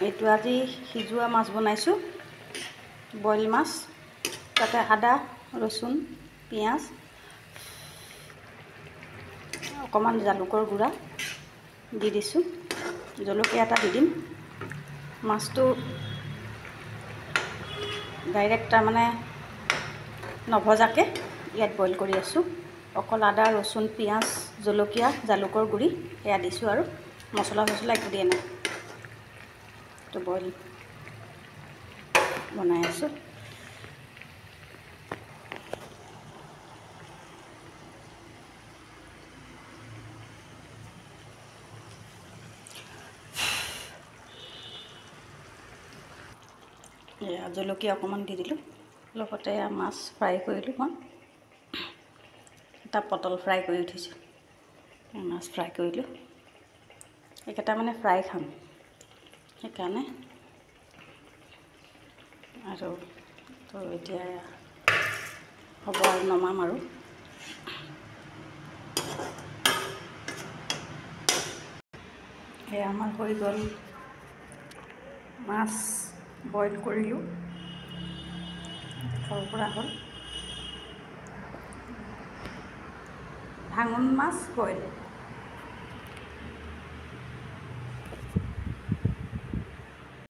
এইটো আজি সিজোৱা মাছ বনাইছোঁ, বইল মাছ। তাতে আদা, ৰচুন, পিঁয়াজ, অকণমান জালুকৰ গুড়া দি দিছোঁ, জলকীয়া এটা দি দিম। মাছটো ডাইৰেক্ট তাৰমানে নভজাকৈ ইয়াত বইল কৰি আছোঁ। অকল আদা, ৰচুন, পিঁয়াজ, জলকীয়া, জালুকৰ গুড়ি সেয়া দিছোঁ আৰু মছলা চছলা একো দিয়া নাই। তো বইল বনাই আছোঁ। এয়া জলকীয়া অকণমান দি দিলোঁ, লগতে মাছ ফ্ৰাই কৰিলোঁ। মই এটা পটল ফ্ৰাই কৰি উঠিছোঁ, মাছ ফ্ৰাই কৰিলোঁ। এইকেইটা মানে ফ্ৰাই খাম, সেইকাৰণে। আৰু তো এতিয়া হ'ব আৰু নমাম আৰু। এয়া আমাৰ হৈ গ'ল, মাছ বইল কৰিলোঁ, সৰু পৰা হ'ল। ভাঙোন মাছ বইল।